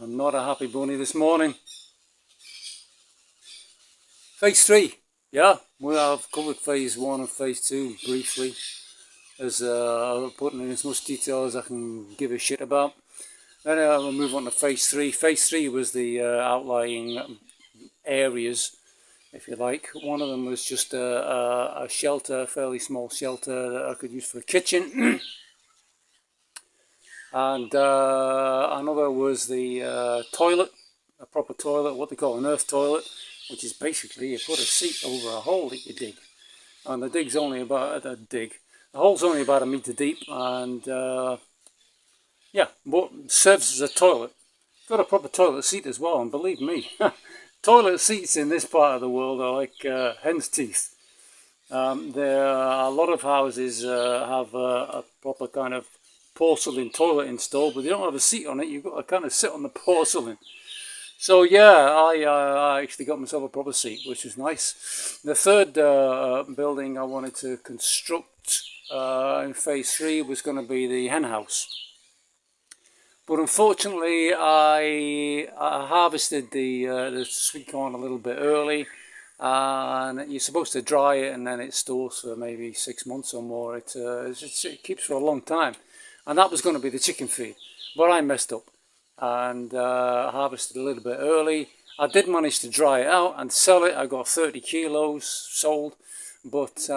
I'm not a happy bunny this morning. Phase 3. Yeah, well, I've covered phase 1 and phase 2 briefly, as putting in as much detail as I can give a shit about. Then we'll move on to phase 3. Phase 3 was the outlying areas, if you like. One of them was just a shelter, a fairly small shelter that I could use for a kitchen. And another was the toilet, a proper toilet, what they call an earth toilet, which is basically you put a seat over a hole that you dig. And the dig's only about the hole's only about 1 metre deep, and yeah, but serves as a toilet. Got a proper toilet seat as well, and believe me, toilet seats in this part of the world are like hen's teeth. There are a lot of houses have a proper kind of porcelain toilet installed, but you don't have a seat on it. You've got to kind of sit on the porcelain. So yeah, I actually got myself a proper seat, which was nice. The third building I wanted to construct in phase 3 was going to be the hen house. But unfortunately, I harvested the sweet corn a little bit early, and you're supposed to dry it and then it stores for maybe 6 months or more. It keeps for a long time, and that was going to be the chicken feed, but I messed up and harvested a little bit early. I did manage to dry it out and sell it. I got 30 kilos sold, but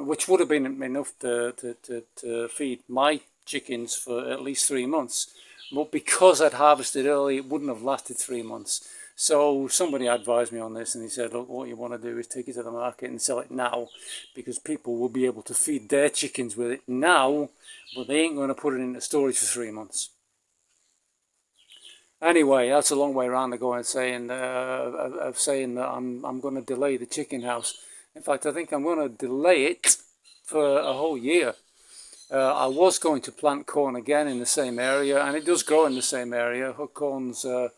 which would have been enough to feed my chickens for at least 3 months. But because I'd harvested early, it wouldn't have lasted 3 months. So somebody advised me on this, and he said, look, what you want to do is take it to the market and sell it now, because people will be able to feed their chickens with it now, but they ain't going to put it into storage for 3 months. Anyway, that's a long way around to go and saying that I'm going to delay the chicken house. In fact, I think I'm going to delay it for a whole year. I was going to plant corn again in the same area, and it does grow in the same area. Corn's a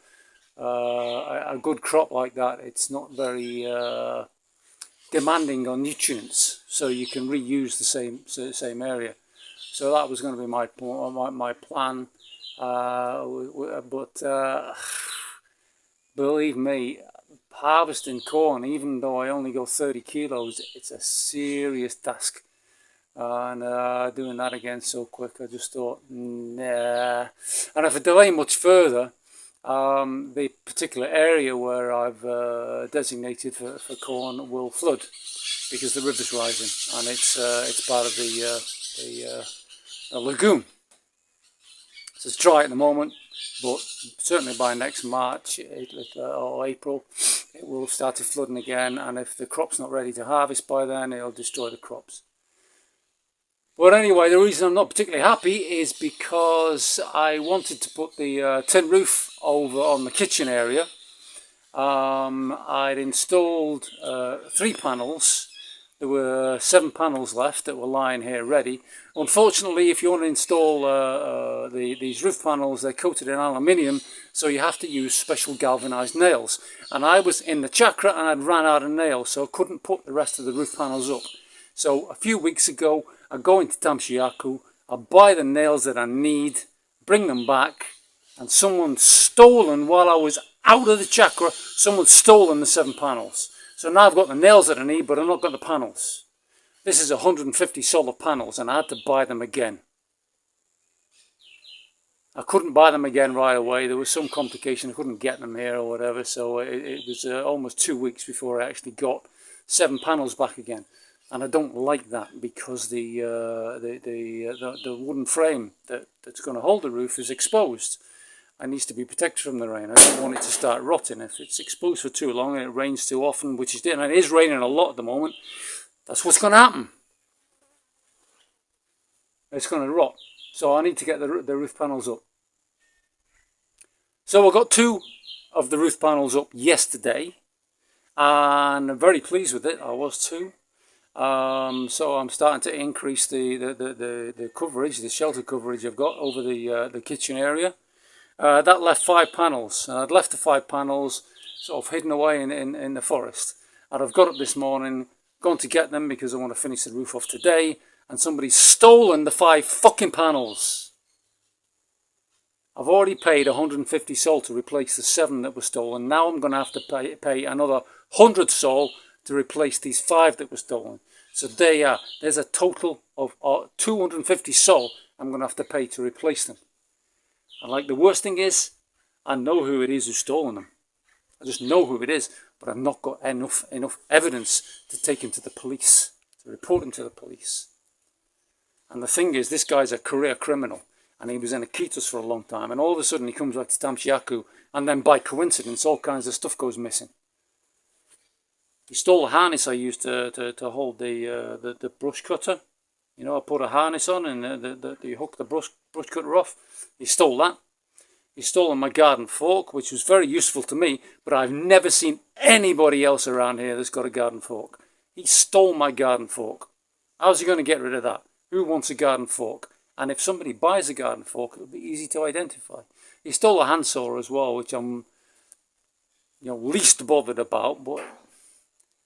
good crop like that. It's not very demanding on nutrients, so you can reuse the same area. So that was going to be my plan. But believe me, harvesting corn, even though I only go 30 kilos, it's a serious task. And doing that again so quick, I just thought, nah. And if I delay much further, the particular area where I've designated for corn will flood because the river's rising, and it's part of the lagoon. So it's dry at the moment, but certainly by next March or April, it will have started flooding again, and if the crop's not ready to harvest by then, it'll destroy the crops. But anyway, the reason I'm not particularly happy is because I wanted to put the tin roof over on the kitchen area. I'd installed 3 panels. There were 7 panels left that were lying here ready. Unfortunately, if you want to install these roof panels, they're coated in aluminium, so you have to use special galvanized nails. And I was in the chakra and I'd ran out of nails, so I couldn't put the rest of the roof panels up. So a few weeks ago, I go into Tamshiyaku, I buy the nails that I need, bring them back, and someone's stolen, while I was out of the chakra, someone's stolen the 7 panels. So now I've got the nails that I need, but I've not got the panels. This is 150 solar panels, and I had to buy them again. I couldn't buy them again right away. There was some complication. I couldn't get them here or whatever, so it was almost 2 weeks before I actually got 7 panels back again. And I don't like that, because the wooden frame that's going to hold the roof is exposed. It needs to be protected from the rain. I don't want it to start rotting. If it's exposed for too long and it rains too often, which is, and it is raining a lot at the moment, that's what's going to happen. It's going to rot. So I need to get the roof panels up. So I got 2 of the roof panels up yesterday, and I'm very pleased with it. I was too. So I'm starting to increase the coverage, the shelter coverage I've got over the kitchen area. That left 5 panels, and I'd left the 5 panels sort of hidden away in the forest. And I've got up this morning, gone to get them because I want to finish the roof off today, and somebody's stolen the 5 fucking panels. I've already paid 150 sol to replace the 7 that were stolen. Now I'm going to have to pay another 100 sol to replace these 5 that were stolen. So there you are. There's a total of 250 sol I'm going to have to pay to replace them. And like the worst thing is, I know who it is who's stolen them. I just know who it is, but I've not got enough evidence to take him to the police, to report him to the police. And the thing is, this guy's a career criminal, and he was in Iquitos for a long time, and all of a sudden he comes back to Tamshiaku, and then by coincidence all kinds of stuff goes missing. He stole a harness I used to hold the brush cutter. You know, I put a harness on and you hook the brush cutter off. He stole that. He's stolen my garden fork, which was very useful to me, but I've never seen anybody else around here that's got a garden fork. He stole my garden fork. How's he going to get rid of that? Who wants a garden fork? And if somebody buys a garden fork, it'll be easy to identify. He stole a handsaw as well, which I'm least bothered about, but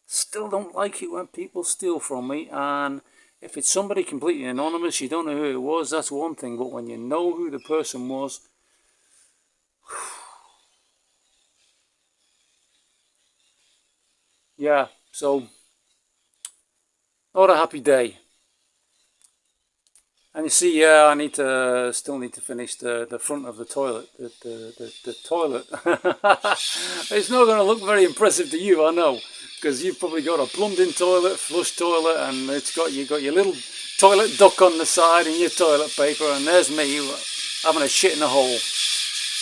still don't like it when people steal from me. And if it's somebody completely anonymous, you don't know who it was, that's one thing. But when you know who the person was, yeah, so not a happy day. And you see, yeah, I still need to finish the front of the toilet. The toilet. It's not going to look very impressive to you, I know, because you've probably got a plumbed-in toilet, flush toilet, and you've got your little toilet duck on the side and your toilet paper, and there's me having a shit in a hole.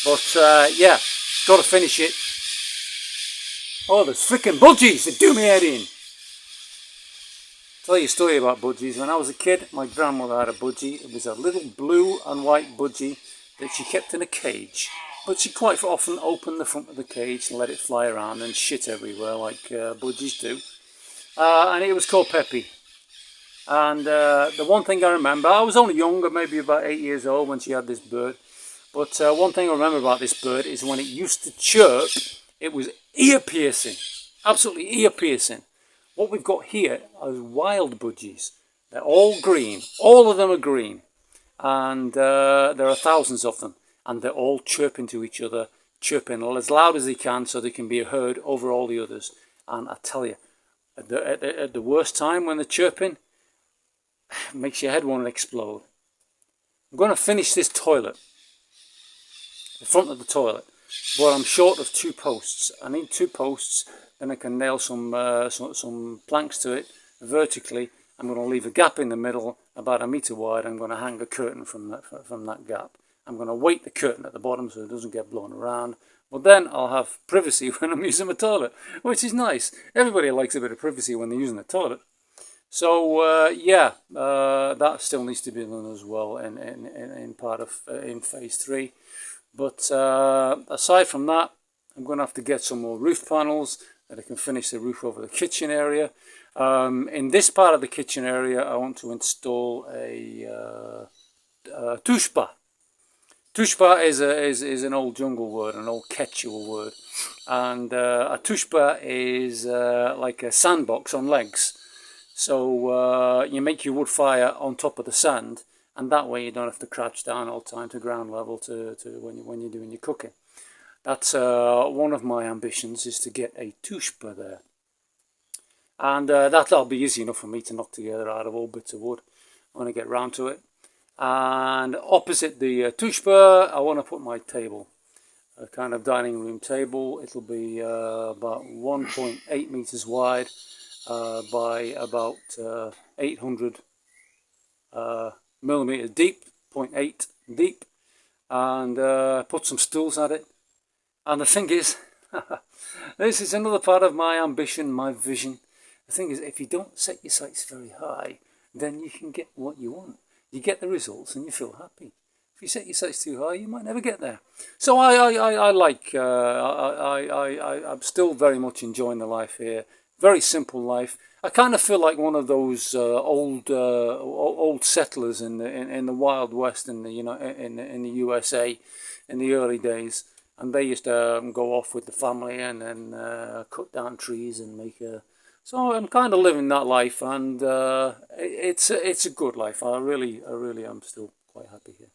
But yeah, got to finish it. Oh, there's freaking budgies that do me head in. Tell you a story about budgies. When I was a kid, my grandmother had a budgie. It was a little blue and white budgie that she kept in a cage. But she quite often opened the front of the cage and let it fly around and shit everywhere like budgies do. And it was called Peppy. And the one thing I remember, I was only younger, maybe about 8 years old when she had this bird. But one thing I remember about this bird is when it used to chirp, it was ear piercing. Absolutely ear piercing. What we've got here are wild budgies. They're all green. All of them are green. And there are thousands of them. And they're all chirping to each other, chirping as loud as they can so they can be heard over all the others. And I tell you, at the worst time when they're chirping, it makes your head want to explode. I'm going to finish this toilet, the front of the toilet, but I'm short of 2 posts. I need 2 posts. Then I can nail some planks to it vertically. I'm going to leave a gap in the middle about 1 metre wide. I'm going to hang a curtain from that gap. I'm going to weight the curtain at the bottom so it doesn't get blown around. But then I'll have privacy when I'm using my toilet, which is nice. Everybody likes a bit of privacy when they're using the toilet. So yeah, that still needs to be done as well in phase 3. But aside from that, I'm going to have to get some more roof panels that I can finish the roof over the kitchen area. In this part of the kitchen area, I want to install a tushpa. Tushpa is an old jungle word, an old Quechua word. And a tushpa is like a sandbox on legs. So you make your wood fire on top of the sand, and that way you don't have to crouch down all the time to ground level when you're doing your cooking. That's one of my ambitions, is to get a tushpa there. And that'll be easy enough for me to knock together out of all bits of wood when I get round to it. And opposite the tushpa, I want to put my table, a kind of dining room table. It'll be about 1.8 meters wide by about 800 millimeters deep, 0.8 deep, and put some stools at it. And the thing is, this is another part of my ambition, my vision. The thing is, if you don't set your sights very high, then you can get what you want. You get the results and you feel happy. If you set your sights too high, you might never get there. So I'm still very much enjoying the life here. Very simple life. I kind of feel like one of those old settlers in the Wild West in the in the USA in the early days. And they used to go off with the family and then cut down trees and make a... So I'm kind of living that life, and it's a good life. I really am still quite happy here.